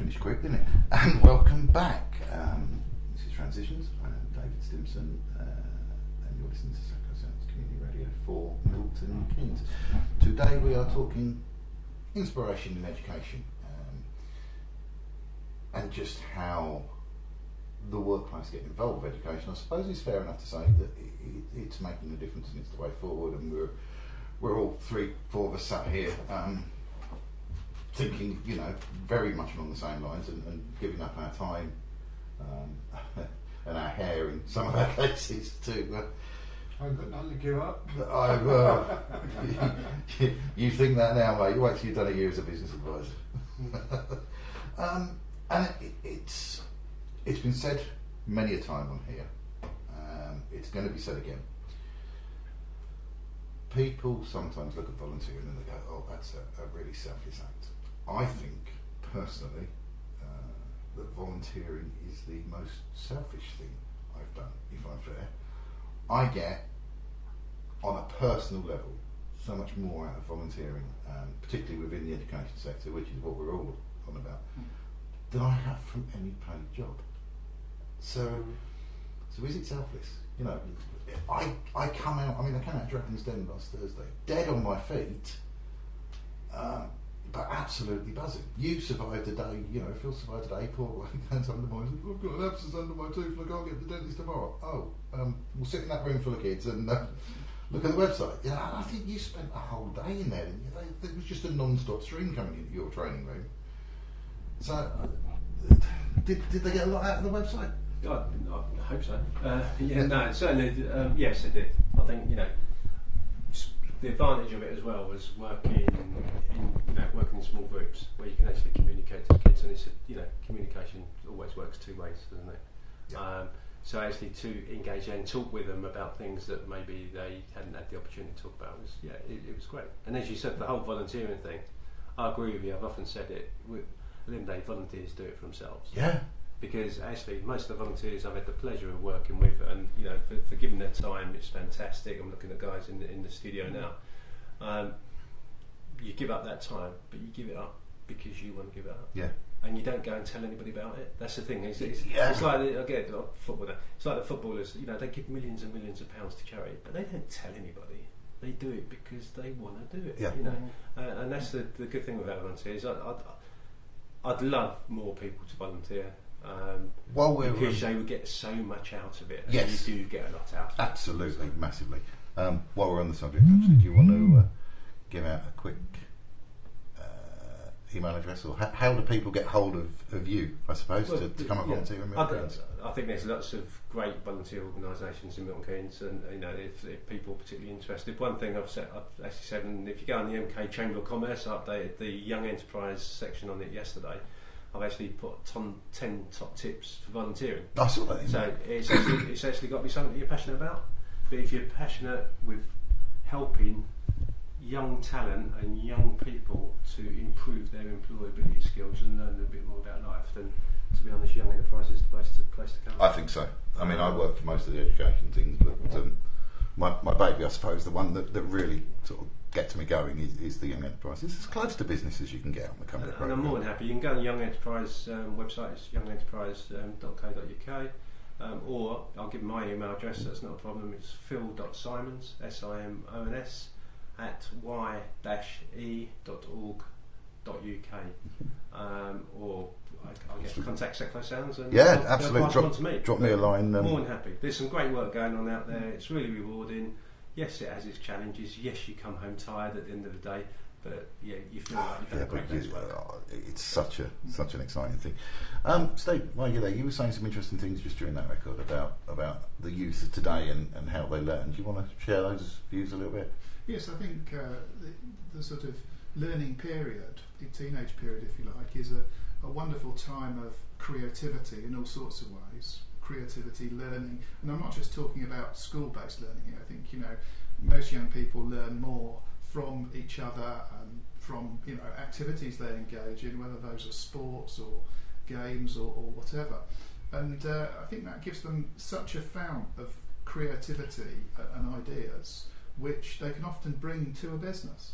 finished quick, didn't it? And welcome back. This is Transitions. I'm David Stimson, and you're listening to Sacco Sounds Community Radio for Milton Keynes. Today we are talking inspiration in education, and just how the workplace get involved with education. I suppose it's fair enough to say that it's making a difference and it's the way forward, and we're all four of us sat here thinking, very much along the same lines and giving up our time and our hair in some of our cases to. I've got nothing to give up. You think that now, mate? Wait till you've done a year as a business advisor. And it's been said many a time on here. It's going to be said again. People sometimes look at volunteering and they go, "Oh, that's a really selfless act." I think, personally, that volunteering is the most selfish thing I've done, if I'm fair. I get, on a personal level, so much more out of volunteering, particularly within the education sector, which is what we're all on about, than I have from any paid job. So is it selfless? I came out of Dragon's Den last Thursday, dead on my feet, but absolutely buzzing. You survived a day, Phil survived a day, poor hands under my, I've got an abscess under my tooth and I can't get to the dentist tomorrow. We'll sit in that room full of kids and look at the website. I think you spent a whole day in there, didn't you? There was just a non-stop stream coming into your training room. So, did they get a lot out of the website? I hope so. Certainly. Yes, it did. I think the advantage of it as well was working in small groups where you can actually communicate to the kids, and it's communication always works two ways, doesn't it? Yeah. So actually to engage and talk with them about things that maybe they hadn't had the opportunity to talk about was it was great. And as you said, the whole volunteering thing, I agree with you. I've often said it. At the end of the day, volunteers do it for themselves. Yeah. Because actually, most of the volunteers I've had the pleasure of working with, and for giving their time, it's fantastic. I'm looking at guys in the studio now. You give up that time, but you give it up because you want to give it up. Yeah. And you don't go and tell anybody about it. That's the thing. It's like football. It's like the footballers. They give millions and millions of pounds to charity, but they don't tell anybody. They do it because they want to do it. Yeah. And that's the good thing with volunteers. I'd love more people to volunteer. Because they would get so much out of it. And yes. You do get a lot out of it. Absolutely, massively. While we're on the subject, actually, do you want to give out a quick email address, or how do people get hold of you, I suppose, to come and volunteer in Milton Keynes? I think there's lots of great volunteer organisations in Milton Keynes, and if people are particularly interested, one thing I've actually said, and if you go on the MK Chamber of Commerce, I updated the Young Enterprise section on it yesterday. I've actually put 10 top tips for volunteering. I saw that. So it's actually got to be something that you're passionate about. But if you're passionate with helping young talent and young people to improve their employability skills and learn a little bit more about life, then to be honest, Young Enterprise is the place to come. I think so. I work for most of the education things, but my baby, I suppose, the one that really sort of gets me going is the Young Enterprise. It's as close to business as you can get on the company program. And I'm more than happy. You can go on the Young Enterprise website, it's youngenterprise.co.uk, or I'll give my email address, that's not a problem. It's phil.simons, SIMONS, y-e.org.uk, or I guess contact Sacco Sounds and absolutely. Drop me a line. More than happy. There's some great work going on out there. It's really rewarding. Yes, it has its challenges. Yes, you come home tired at the end of the day, but you feel like you've done a great day's work. It's such an exciting thing. Steve, while you're there, you were saying some interesting things just during that record about the youth of today and how they learn. Do you want to share those views a little bit? Yes, I think the sort of learning period, the teenage period, if you like, is a wonderful time of creativity in all sorts of ways. Creativity, learning, and I'm not just talking about school-based learning here. I think most young people learn more from each other and from activities they engage in, whether those are sports or games or whatever. And I think that gives them such a fount of creativity and ideas, which they can often bring to a business.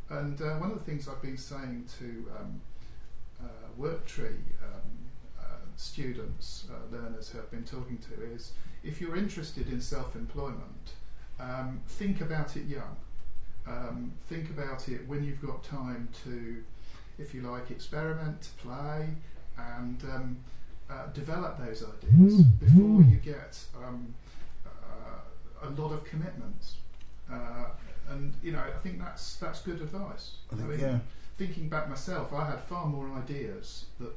And one of the things I've been saying to Worktree students, learners who I've been talking to is, if you're interested in self-employment, think about it young. Think about it when you've got time to, if you like, experiment, play, and develop those ideas before you get a lot of commitments. And I think that's good advice. Thinking back myself, I had far more ideas that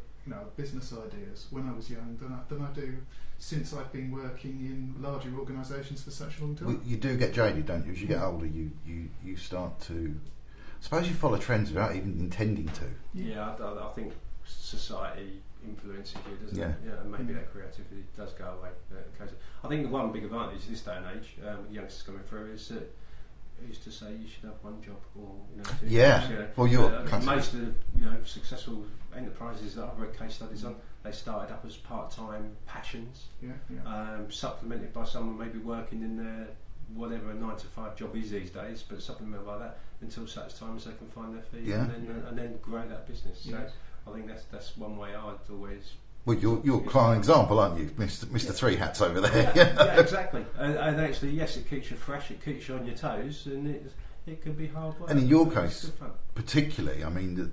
business ideas when I was young than I do since I've been working in larger organisations for such a long time. Well, you do get jaded, don't you? As you get older, you start to. I suppose you follow trends without even intending to. Yeah, I think society influences you, doesn't it? Yeah, and maybe that creativity does go away. I think the one big advantage this day and age, with youngsters coming through, is that I used to say you should have one job or two jobs. Well, most of the successful enterprises that I've read case studies on, they started up as part-time passions, supplemented by someone maybe working in their whatever a 9-to-5 job is these days, but supplemented by that until such time as they can find their feet and then grow that business. So I think that's one way I'd always. Well, you're quite an example, aren't you, Mr. Three Hats over there? Yeah, exactly. And actually, yes, it keeps you fresh, it keeps you on your toes, and it can be hard work. And in your case, particularly, I mean,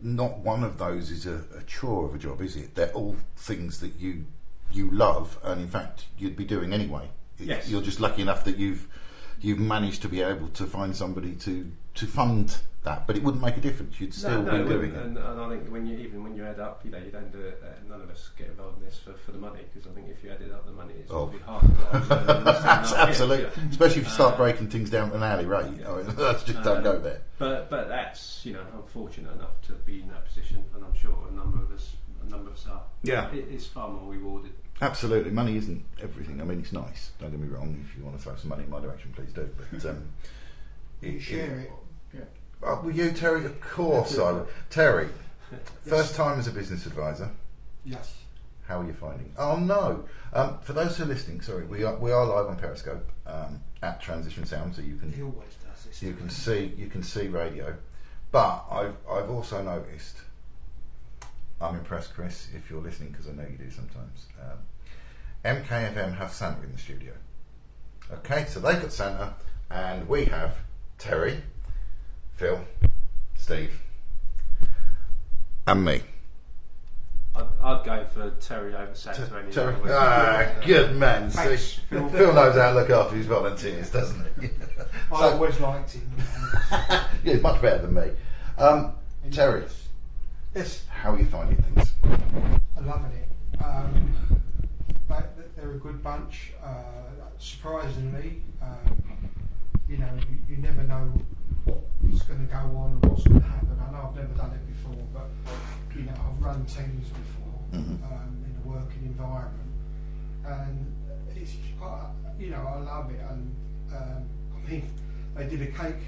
not one of those is a chore of a job, is it? They're all things that you love, and in fact, you'd be doing anyway. Yes. You're just lucky enough that you've managed to be able to find somebody to fund that, but it wouldn't make a difference. You'd still be doing it. And I think when you add up, you don't do it. None of us get involved in this for the money, because I think if you added up the money, it's probably hard. Absolutely, especially if you start breaking things down to an hourly rate. That's just don't go there. But that's I'm fortunate enough to be in that position, and I'm sure a number of us are. Yeah, it's far more rewarded. Absolutely, money isn't everything. I mean, it's nice. Don't get me wrong. If you want to throw some money in my direction, please do. But share it. Well, you, Terry, of course I will. Terry, first time as a business advisor. Yes. How are you finding? Oh no! For those who are listening, sorry, we are live on Periscope at Transition Sound, so you can. He always does this. You can see radio, but I've also noticed. I'm impressed, Chris, if you're listening, because I know you do sometimes. MKFM have Santa in the studio. Okay, so they've got Santa, and we have Terry, Phil, Steve, and me. I'd go for Terry over Santa any day. Good man. Thanks, See, Phil knows how to look after his volunteers, doesn't he? I always liked him. Yeah, he's much better than me. Terry. Yes. How are you finding things? I'm loving it. They're a good bunch. Surprisingly, you never know what's going to go on and what's going to happen. I know I've never done it before, but I've run teams before in a working environment, and it's I love it. And I mean, they did a cake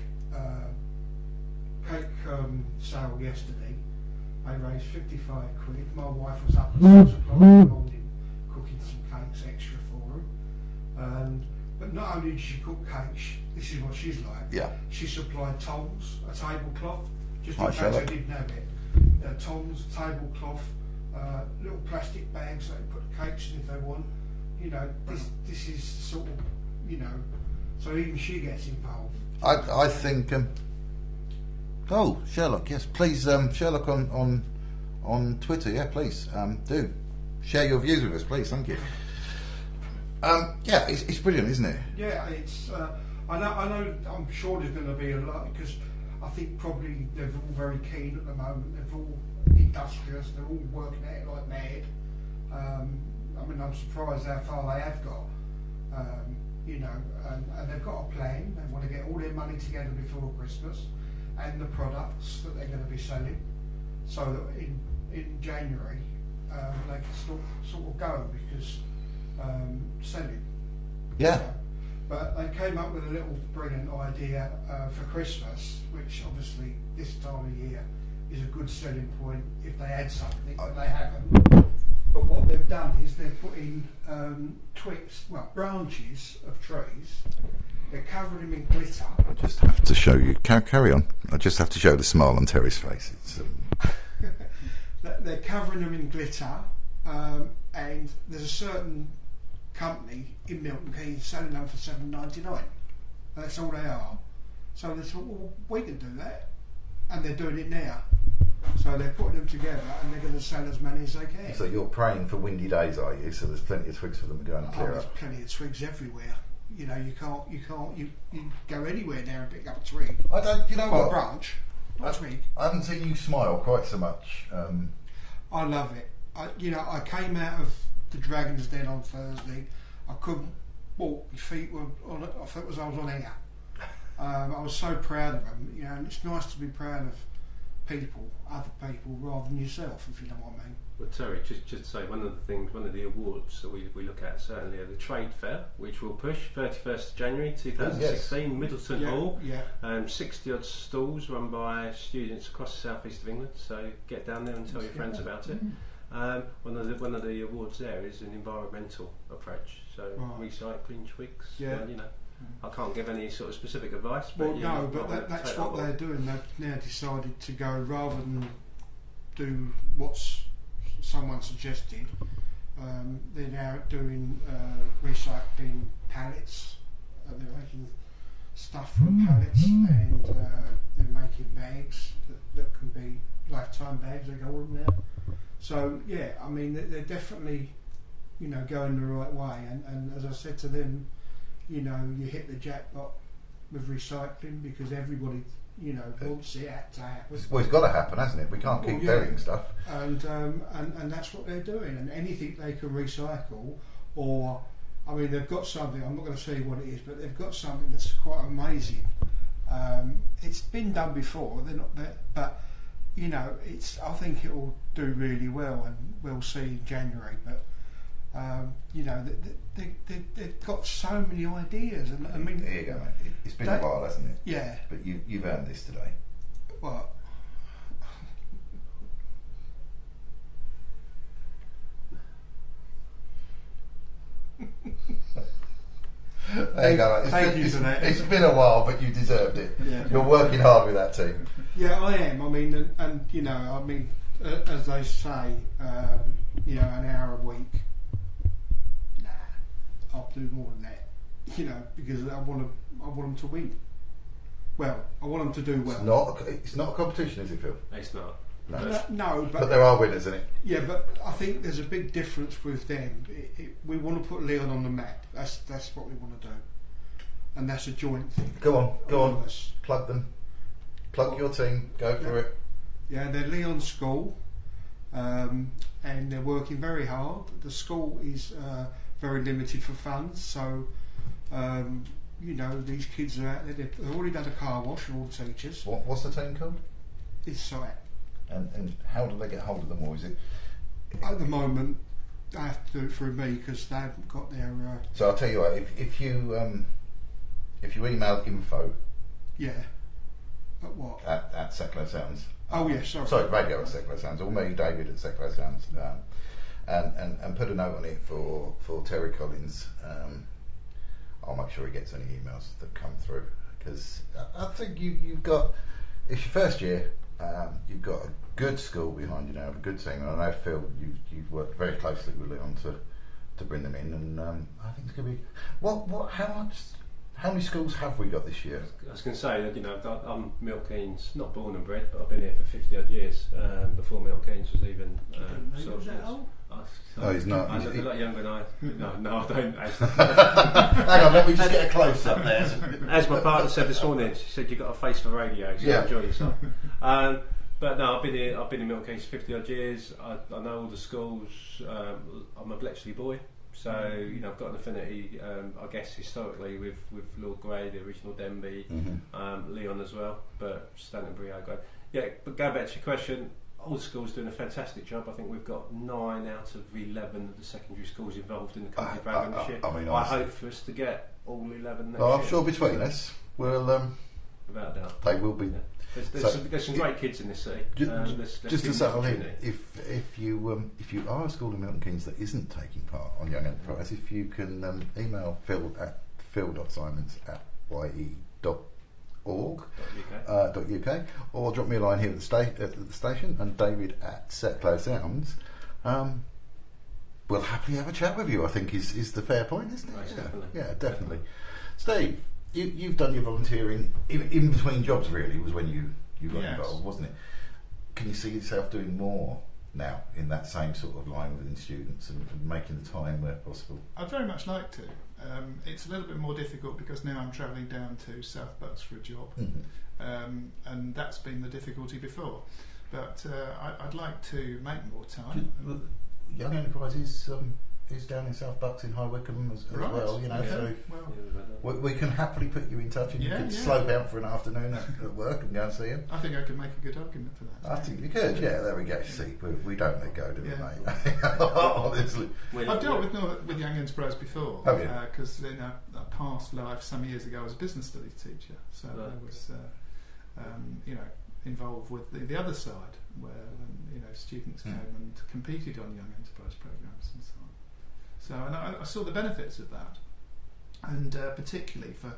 sale yesterday. I raised 55 quid. My wife was up at 6 o'clock in the morning cooking some cakes extra for them. But not only did she cook cakes, this is what she's like. Yeah. She supplied tongs, a tablecloth, just in case Sherlock. I didn't have it. Tongs, tablecloth, little plastic bags so they put cakes in if they want. This is sort of, so even she gets involved. I think. Sherlock, yes, please, Sherlock on Twitter, yeah, please, do share your views with us, please, thank you. It's brilliant, isn't it? Yeah, it's. I know. I'm sure there's going to be a lot, because I think probably they're all very keen at the moment. They're all industrious. They're all working at it like mad. I'm surprised how far they have got. And they've got a plan. They want to get all their money together before Christmas, and the products that they're going to be selling, so that in January they can sort of go, because selling. Yeah. But they came up with a little brilliant idea for Christmas, which obviously this time of year is a good selling point if they had something, but they haven't. But what they've done is they've put in branches of trees. They're covering them in glitter. I just have to show you. Carry on. I just have to show the smile on Terry's face. It's, they're covering them in glitter, and there's a certain company in Milton Keynes selling them for $7.99. That's all they are. So they thought, well, we can do that, and they're doing it now. So they're putting them together, and they're going to sell as many as they can. So you're praying for windy days, are you? So there's plenty of twigs for them to go and clear There's up. plenty of twigs everywhere. You know, you go anywhere now and pick up a twig. I don't. You know Well, a what? branch, not a twig. I haven't seen you smile quite so much. I love it. I came out of the Dragon's Den on Thursday. I couldn't walk. My feet were on. I felt as I was on air. I was so proud of them. You know, and it's nice to be proud of people, other people, rather than yourself, if you know what I mean. Well, Terry, just to say, one of the awards that we look at certainly are the Trade Fair, which we'll push 31st January 2016, Middleton Hall. Yeah. 60 odd stalls run by students across the southeast of England. So get down there and tell your friends about it. One of the awards there is an environmental approach. So recycling twigs. Yeah. And, I can't give any sort of specific advice. But Well, no, but that's what they're doing. They've now decided to go, rather than do what's someone suggested, they're now doing recycling pallets. They're making stuff from pallets, and they're making bags that can be lifetime bags. They go on now. So yeah, I mean they're definitely, going the right way. And as I said to them, you hit the jackpot with recycling, because everybody, wants it to happen. Well, it's got to happen, hasn't it? We can't keep burying stuff. And that's what they're doing. And anything they can recycle, or they've got something. I'm not going to say what it is, but they've got something that's quite amazing. It's been done before. They're not there, but I think it will do really well, and we'll see in January. But they've got so many ideas, and There you go, mate. It's been a while, hasn't it? Yeah. But you've earned this today. What? There you go, mate. Thank you for that. It's been a while, but you deserved it. Yeah. You're working hard with that team. Yeah, I am. As they say, an hour a week. Nah, I'll do more than that. Because I want them to win. Well, I want them to do well. It's not a competition, is it, Phil? It's not. No. But there are winners in it. Yeah, but I think there's a big difference with them. We want to put Leon on the map. That's what we want to do, and that's a joint thing. Go on. All of us. Plug them. Plug your team. Go for it. Yeah, they're Leon School, and they're working very hard. The school is very limited for funds, so these kids are out there. They've already done a car wash for all the teachers. What's the team called? It's SITE. And how do they get hold of them, or is it? At the moment, they have to do it through me, because they haven't got their. So I'll tell you what. If you email info. Yeah. At what? At Secular Sounds. Oh yes, sorry. Sorry, radio at Secular Sounds, or me, David at Secular Sounds, and put a note on it for Terry Collins. I'll make sure he gets any emails that come through, because I think you've got, it's your first year. You've got a good school behind you now, a good team, and I know Phil, you've worked very closely with Leon to bring them in, and I think it's going to be. How many schools have we got this year? I was going to say that I'm Milton Keynes, not born and bred, but I've been here for 50 odd years. Before Milton Keynes was even. No, he's not. I look a lot younger than I. No, I don't. Hang on, let me just get a close up there. As my partner said this morning, she said you've got a face for radio, so enjoy yourself. But no, I've been in Milton Keynes 50 odd years. I know all the schools. I'm a Bletchley boy, so I've got an affinity, I guess historically with Lord Grey, the original Denby, Leon as well, but Stantonbury, Grey. Yeah, but going back to your question, all the schools doing a fantastic job. I think we've got 9 out of 11 of the secondary schools involved in the company programme this year. I hope for us to get all 11 next year. I'm sure between us, we'll. Without a doubt, they will be. Yeah. There's some great kids in this city. Just to settle in, if you are a school in Milton Keynes that isn't taking part on Young Enterprise, if you can email Phil at phil.simons@ye.com .uk, or drop me a line here at the station, and David at Setclo Sounds. We'll happily have a chat with you, I think is the fair point, isn't it? Most definitely. Yeah, definitely. Steve, you've done your volunteering in between jobs, really, was when you got Yes. involved, wasn't it? Can you see yourself doing more now in that same sort of line within students and making the time where possible? I'd very much like to. It's a little bit more difficult because now I'm travelling down to South Bucks for a job, and that's been the difficulty before. But I'd like to make more time. Young Enterprises is down in South Bucks in High Wycombe as Right. well, you know, Okay. so Well, we can happily put you in touch, and you can slope out for an afternoon at work and go and see him. I think I could make a good argument for that. I think you could, yeah, there we go. See, we don't let go, do we, Yeah. mate? Honestly. I've dealt with Young Enterprise before, Have you? because in a past life some years ago I was a business studies teacher, so Right. I was involved with the other side where students came and competed on Young Enterprise programs and so on. So and I saw the benefits of that, and particularly for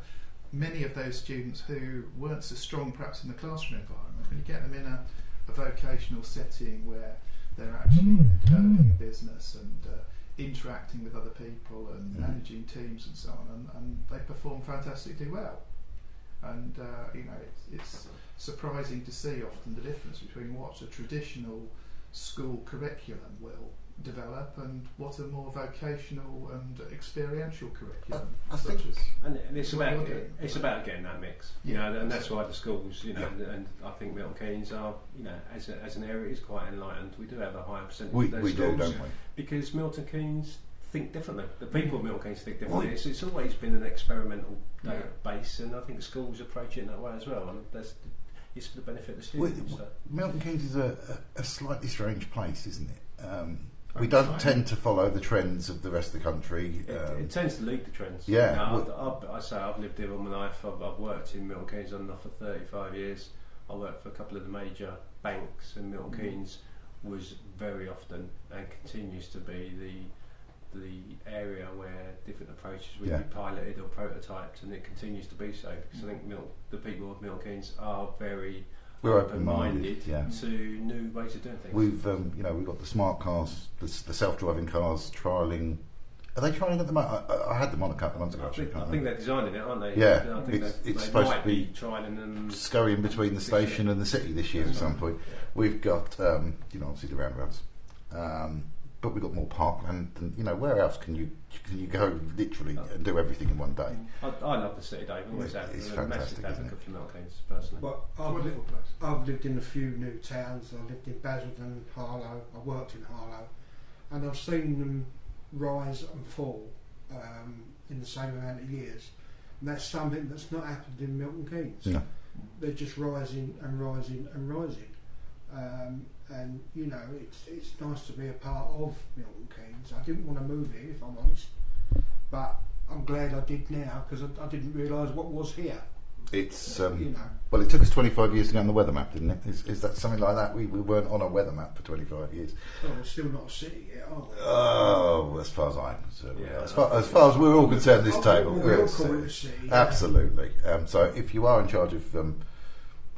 many of those students who weren't so strong perhaps in the classroom environment, when you get them in a vocational setting where they're actually developing a business and interacting with other people and managing teams and so on, and they perform fantastically well. And it's surprising to see often the difference between what a traditional school curriculum will develop and what a more vocational and experiential curriculum. I think- And it's What about you're doing. getting that mix, Yeah. and that's why the schools, and I think Milton Keynes are, as an area is quite enlightened. We do have a higher percentage We of those do, schools don't we? because Milton Keynes think differently. The people of Milton Keynes think differently. Well, It's always been an experimental Yeah. base, and I think schools approach it in that way as well. And it's for the benefit of the students. So. Milton Keynes is a slightly strange place, isn't it? We Right. don't tend to follow the trends of the rest of the country. It tends to lead the trends. Yeah. I say I've lived here all my life. I've worked in Milton Keynes on and off for 35 years. I worked for a couple of the major banks, and Milton Keynes was very often and continues to be the area where different approaches will be piloted or prototyped, and it continues to be so because I think the people of Milton Keynes are very We're open-minded yeah. to new ways of doing things. We've we've got the smart cars, the self-driving cars trialling. Are they trialling at the moment? I had them on a couple of months ago. I think they're designing it, aren't they? Yeah, I think it's they supposed might to be trialling them. scurrying between the station and the city this year at some point. Yeah. We've got obviously the roundabouts, but we've got more parkland. And where else can you go literally and do everything in one day? I love the city, Dave. Always have. It's I'm a massive fantastic, isn't advocate for Milton Keynes, personally. But It's a wonderful place. I've lived in a few new towns. I lived in Basildon, Harlow. I worked in Harlow, and I've seen them rise and fall in the same amount of years. And that's something that's not happened in Milton Keynes. No. They're just rising and rising and rising. And it's nice to be a part of Milton Keynes. I didn't want to move here, if I'm honest, but I'm glad I did now because I didn't realise what was here. It's You know. well, it took us 25 years to get on the weather map, didn't it? Is that something like that? We weren't on a weather map for 25 years. Well, we're still not a city yet, are we? Oh, as far as I'm concerned, Yeah. as far as we're all concerned, this table, We'll we're a call it a city. city. Absolutely. So if you are in charge of, I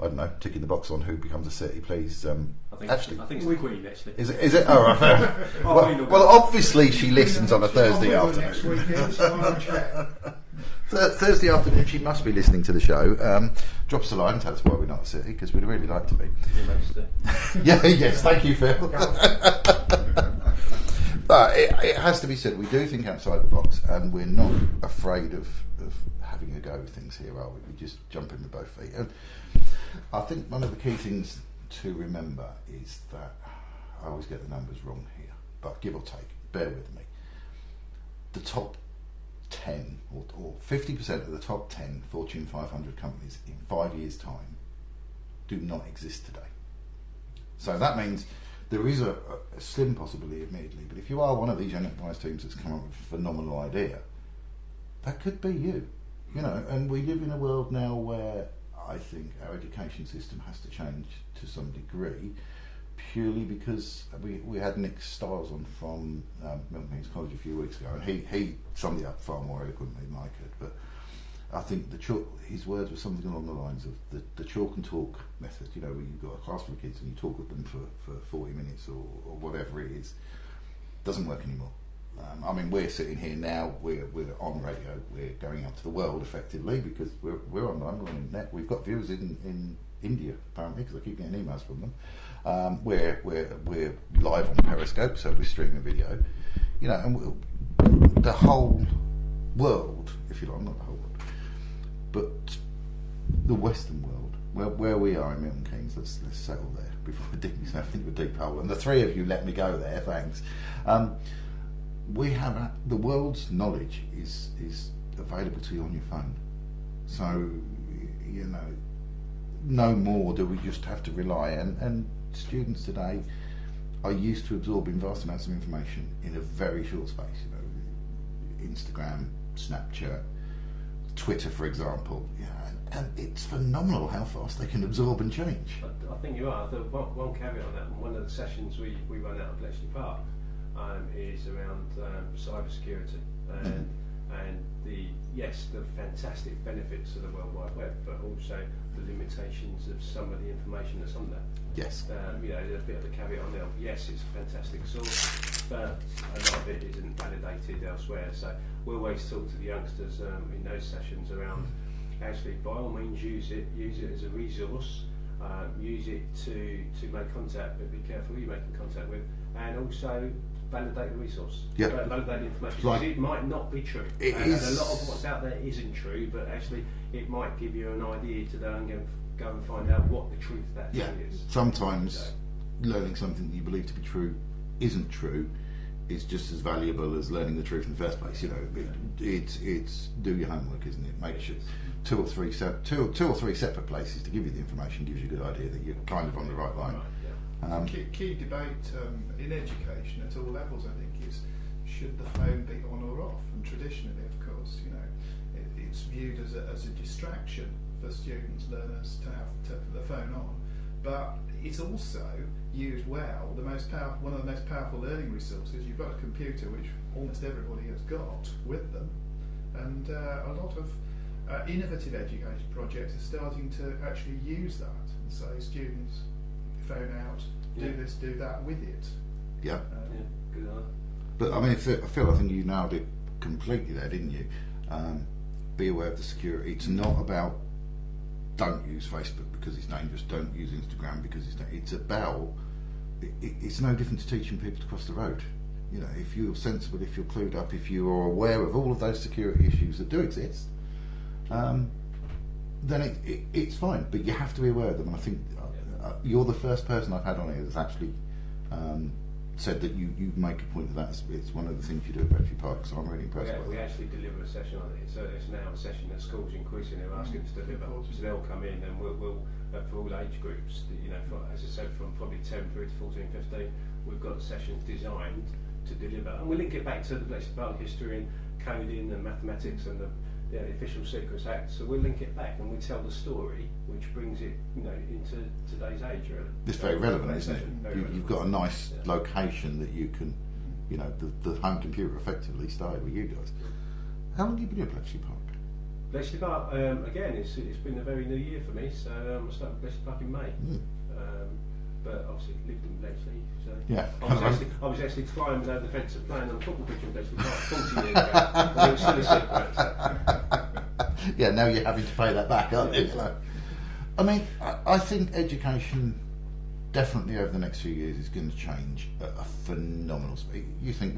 don't know, ticking the box on who becomes a city, please. I think it's the Queen, actually. Is it? Oh, right, fair. well, obviously she listens on a Thursday I'll be next afternoon. weekend, so I'll check. Thursday afternoon, she must be listening to the show. Drop us a line, tell us why we're not a city, because we'd really like to be. Your Majesty. Yes, thank you, Phil. But it has to be said, we do think outside the box, and we're not afraid of having a go with things here, are we? We just jump in with both feet. And I think one of the key things to remember is that I always get the numbers wrong here, but give or take, bear with me. The top 10 or 50% of the top 10 Fortune 500 companies in 5 years' time do not exist today. So that means there is a slim possibility, admittedly, but if you are one of these enterprise teams that's come up with a phenomenal idea, that could be you. And we live in a world now where I think our education system has to change to some degree, purely because we had Nick Stiles on from Milton Keynes College a few weeks ago, and he summed it up far more eloquently than I could. But I think his words were something along the lines of the chalk and talk method. You know, where you've got a class full of kids and you talk with them for 40 minutes or whatever it is, doesn't work anymore. I mean, we're sitting here now. We're on radio. We're going out to the world effectively because we're online. We're on the internet. We've got viewers in India apparently because I keep getting emails from them. We're live on Periscope, so we're streaming video. You know, and the whole world, if you like, not the whole world, but the Western world, where we are in Milton Keynes. Let's settle there before I dig myself into a deep hole. And the three of you let me go there. Thanks. We have the world's knowledge is available to you on your phone, so you know no more do we just have to rely. And students today are used to absorbing vast amounts of information in a very short space. You know, Instagram, Snapchat, Twitter, for example. Yeah, and it's phenomenal how fast they can absorb and change. I think you are. The one caveat on that, and one of the sessions we run out of Bletchley Park is around cyber security and the fantastic benefits of the World Wide Web, but also the limitations of some of the information that's on there. Yes. You know, there's a bit of a caveat on there. Yes, it's a fantastic source, but a lot of it isn't validated elsewhere. So we always talk to the youngsters in those sessions around actually, by all means, use it as a resource. Use it to make contact, but be careful who you're making contact with, and also validate the resource. Yep. Validate the information. Right. Because it might not be true. It and is. a lot of what's out there isn't true, but actually it might give you an idea to go and find out what the truth of that thing is. Sometimes learning something that you believe to be true isn't true is just as valuable as learning the truth in the first place. You know, it's do your homework, isn't it? Make sure two or three separate places to give you the information gives you a good idea that you're kind of on the right line. Right, yeah. Key debate in education at all levels, I think, is should the phone be on or off? And traditionally, of course, you know, it's viewed as a distraction for students, learners to have the phone on, but it's also used well. One of the most powerful learning resources. You've got a computer, which almost everybody has got with them, and a lot of innovative education projects are starting to actually use that and say, students, phone out, do this, do that with it. Yeah. Good eye. But I mean, Phil, I think you nailed it completely there, didn't you? Be aware of the security. It's not about don't use Facebook because it's dangerous. Don't use Instagram because it's dangerous. It's about it's no different to teaching people to cross the road. You know, if you're sensible, if you're clued up, if you are aware of all of those security issues that do exist, then it's fine. But you have to be aware of them. And I think you're the first person I've had on here that's actually said that you make a point of that. It's one of the things you do at Bletchley Park, so I'm really impressed by that. We actually deliver a session on it. So it's now a session that schools increasingly are asking us to deliver. So they'll come in and we'll for all age groups, you know, as I said, from probably 10 through to 14, 15, we've got sessions designed to deliver. And we link it back to the Bletchley Park history and coding and mathematics and the Official Secrets Act. So we'll link it back and we tell the story, which brings it, you know, into today's age. Really. It's very relevant, isn't it? You've got a nice location that you can, you know, the home computer effectively started with you guys. How long have you been at Bletchley Park? Bletchley Park, again, it's been a very new year for me. So I started Bletchley Park in May. But obviously lived in Bletchley, so yeah. I was actually climbing over the fence and playing on the football pitch in Bletchley Park 40 years ago. But it was still a secret. So. Yeah, now you're having to pay that back, aren't you? So, I mean, I think education definitely over the next few years is going to change at a phenomenal speed. You think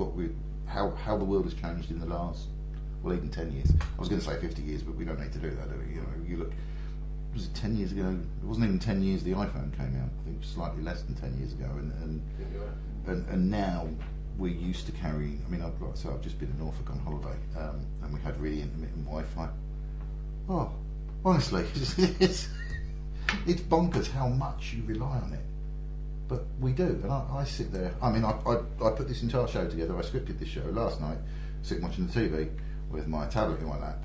how the world has changed in the last, well, even 10 years. I was going to say 50 years, but we don't need to do that, do we? You know, you look. Was it 10 years ago? It wasn't even 10 years the iPhone came out. I think slightly less than 10 years ago. And now we're used to carrying. I mean, I've just been in Norfolk on holiday, and we had really intermittent Wi-Fi. Oh, honestly, it's bonkers how much you rely on it. But we do, and I sit there. I mean, I put this entire show together. I scripted this show last night, sitting watching the TV with my tablet in my lap.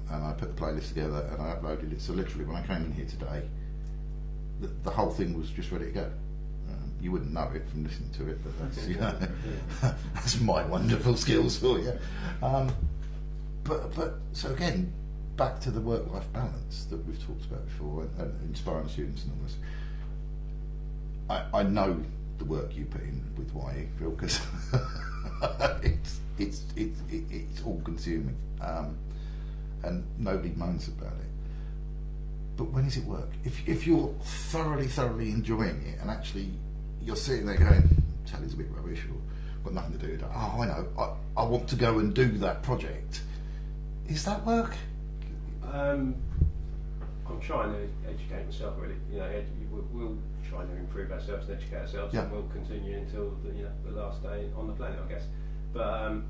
And I put the playlist together and I uploaded it. So literally, when I came in here today, the whole thing was just ready to go. You wouldn't know it from listening to it, but that's that's my wonderful skills for you. But so again, back to the work-life balance that we've talked about before, and inspiring students and all this. I know the work you put in with YE, Phil, because it's all consuming, and nobody moans about it. But when does it work? If you're thoroughly enjoying it, and actually you're sitting there going, "Telly's a bit rubbish," or got nothing to do with it. Oh, I know. I want to go and do that project. Is that work? I'm trying to educate myself, really. We'll try to improve ourselves and educate ourselves, Yeah. and we'll continue until the last day on the planet, I guess. But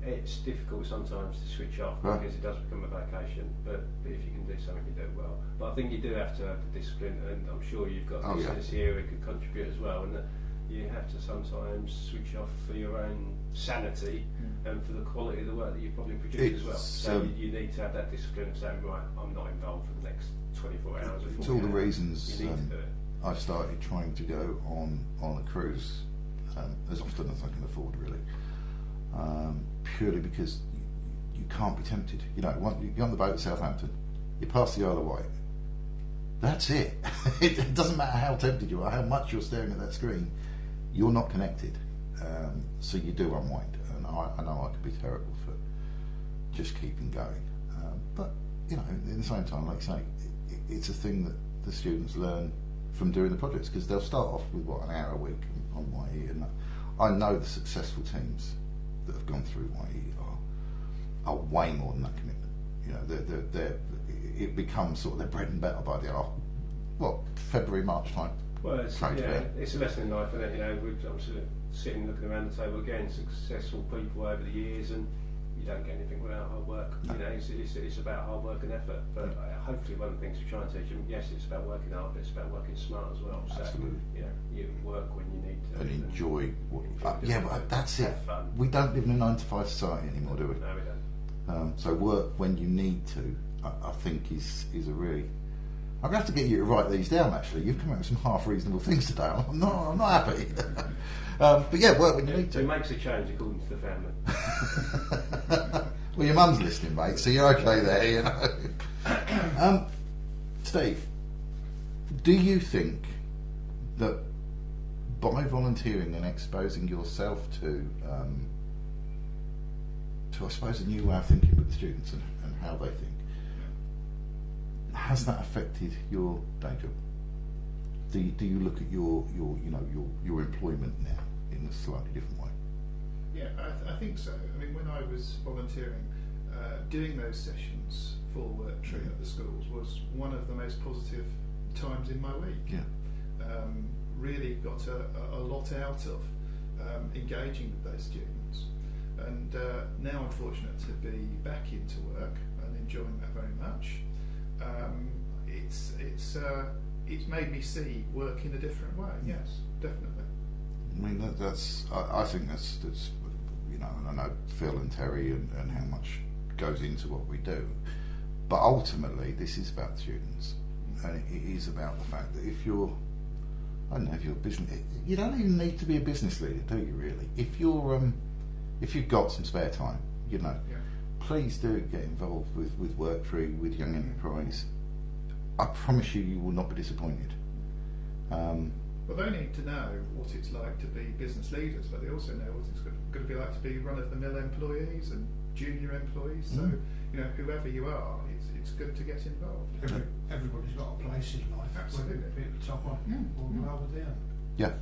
it's difficult sometimes to switch off, Right. because it does become a vacation. But if you can do something, you do it well. But I think you do have to have the discipline, and I'm sure you've got listeners here who could contribute as well. And that you have to sometimes switch off for your own sanity and for the quality of the work that you probably produce as well. So you need to have that discipline of saying, right, I'm not involved for the next 24 hours. Or 40 It's all the hours. reasons You need to do it. I've started trying to go on a cruise as often as I can afford, really. Purely because you can't be tempted. You get on the boat at Southampton, you pass the Isle of Wight. That's it. It doesn't matter how tempted you are, how much you're staring at that screen. You're not connected, so you do unwind. And I know I could be terrible for just keeping going, but in the same time, like I say, it's a thing that the students learn from doing the projects, because they'll start off with an hour a week on YE, and I know the successful teams that have gone through YE are way more than that commitment. It becomes sort of their bread and butter by the February, March time. Well, it's a lesson in life, isn't it? I'm sort of sitting looking around the table again, successful people over the years, and you don't get anything without hard work. No. It's about hard work and effort. But hopefully, one of the things we try and teach them, yes, it's about working hard, but it's about working smart as well. Absolutely. So you work when you need to And enjoy. But that's it. Have fun. We don't live in a 9-to-5 society anymore, do we? No, we don't. So work when you need to, I think is a really. I'm going to have to get you to write these down. Actually, you've come up with some half reasonable things today. I'm not happy. But yeah, work when you need to. It makes a change according to the family. Well, your mum's listening, mate, so you're okay there. Steve, do you think that by volunteering and exposing yourself to I suppose, a new way of thinking with the students and how they think, has that affected your day job? Do you look at your employment now in a slightly different way? Yeah, I think so. I mean, when I was volunteering, doing those sessions for Work Tree at the schools was one of the most positive times in my week. Yeah. Really got a lot out of engaging with those students. And now I'm fortunate to be back into work and enjoying that very much. It's made me see work in a different way. Yes, definitely. I mean, I think that's and I know Phil and Terry and how much goes into what we do, but ultimately this is about students, and it is about the fact that if you're a business, you don't even need to be a business leader, do you? Really, if you've got some spare time, please do get involved with Work Tree, with Young Enterprise. I promise you will not be disappointed. Well, they need to know what it's like to be business leaders, but they also know what it's going to be like to be run-of-the-mill employees and junior employees. So, whoever you are, it's good to get involved. Everybody's got a place in life. Absolutely. Whether it be at the top or lower down. Yeah,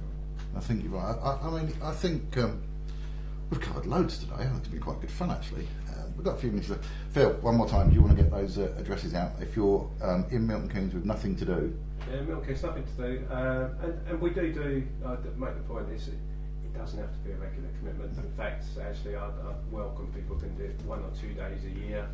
I think you're right. I think we've covered loads today. I think it's been quite good fun, actually. We've got a few minutes left. Phil, one more time, do you want to get those addresses out? If you're in Milton Keynes with nothing to do. Yeah, Milton Keynes, nothing to do. And we do make the point, it doesn't have to be a regular commitment. In fact, actually, I'd welcome people who can do 1 or 2 days a year,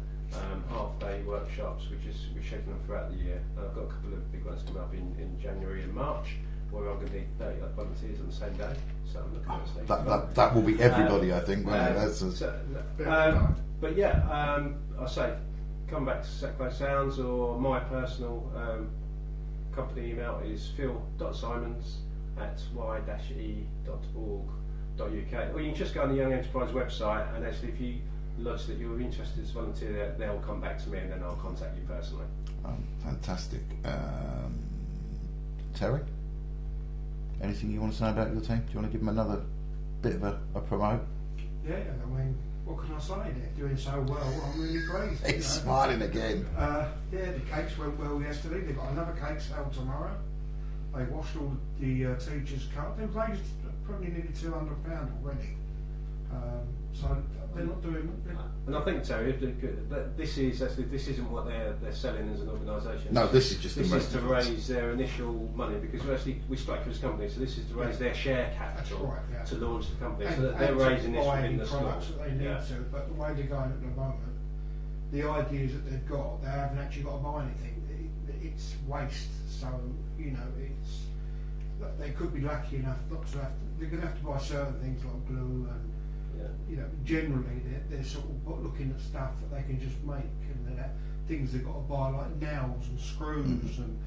half-day workshops, we schedule them throughout the year. I've got a couple of big ones coming up in January and March, where I'm going to need 30 volunteers on the same day. So I'm looking at That will be everybody, I think. But yeah, I say, come back to Secular Sounds, or my personal company email is phil.simons@y-e.org.uk, or you can just go on the Young Enterprise website, and actually if you lodge that you're interested to volunteer, they'll come back to me and then I'll contact you personally. Fantastic. Terry, anything you want to say about your team? Do you want to give them another bit of a promote? Yeah, I mean, what can I say? They're doing so well. I'm really pleased. He's smiling again. Yeah, the cakes went well yesterday. They've got another cake sale tomorrow. They washed all the teachers' cups. They've raised probably nearly £200 already. So they're not doing. And I think, Terry, this isn't what they're selling as an organisation. No, this is just this is to raise their initial money, because we strike as a company, so this is to raise their share capital to launch the company. And, so that they're raising this buy within any the school. products that they need to, but the way they're going at the moment, the ideas that they've got, they haven't actually got to buy anything. It's waste. So it's they could be lucky enough not to have to. They're going to have to buy certain things like glue and. Generally they're sort of looking at stuff that they can just make, and things they've got to buy like nails and screws and.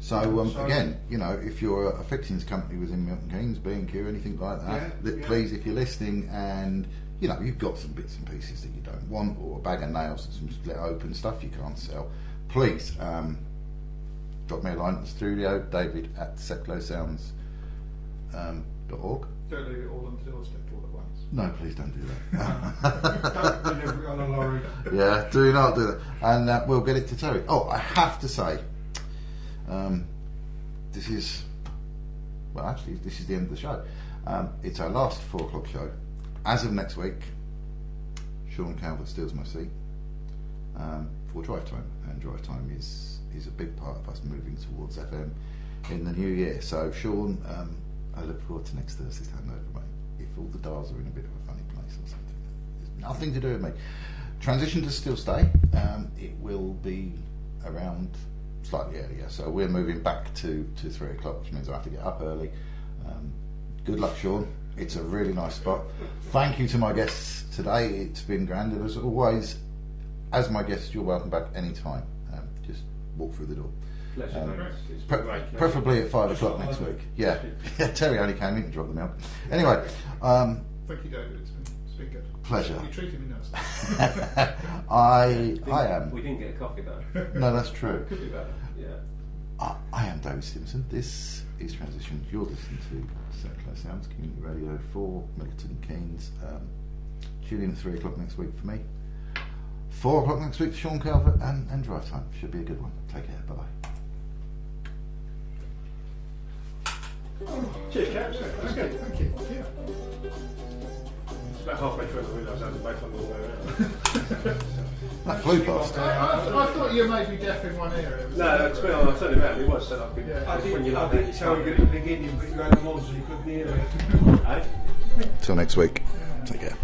So again, if you're a fittings company within Milton Keynes, B&Q, anything like that, please, if you're listening and you've got some bits and pieces that you don't want, or a bag of nails and some split open stuff you can't sell, please drop me a line at the studio, David@seclosounds.org. Don't leave it all on the doorstep all at once. No, please don't do that. Don't deliver it on a lorry. Yeah, do not do that. And we'll get it to Terry. Oh, I have to say, this is the end of the show. It's our last 4 o'clock show. As of next week, Sean Calvert steals my seat for Drive Time, and Drive Time is a big part of us moving towards FM in the new year. So, Sean, I look forward to next Thursday's handover, mate. If all the dials are in a bit of a funny place or something, there's nothing to do with me. Transition to Still Stay. It will be around slightly earlier, so we're moving back to 3 o'clock, which means I have to get up early. Good luck, Sean. It's a really nice spot. Thank you to my guests today. It's been grand, and as always, as my guest, you're welcome back anytime. Just walk through the door. Pleasure, mate. It's been great. Preferably at 5 o'clock next week. Yeah. Terry only came in to drop the milk. Anyway, thank you, David. It's been good. Pleasure. You treated me nicely. I am. We didn't get a coffee though. No, that's true. Could be better. Yeah. I am David Simpson. This is Transition. You're listening to Circular Sounds, Community Radio 4, Milton Keynes. Tune in at 3 o'clock next week for me. 4 o'clock next week for Sean Calvert and Drive Time. Should be a good one. Take care. Bye bye. Cheers, chaps. That's good. Thank you. Yeah. It's about halfway through, I realised I was both on the way around. That flew past. I thought you made me deaf in one ear. No, it's been on. I turned it around. It was set up. I didn't tell you at the beginning, but you had them on so you couldn't hear it. Till next week. Take care.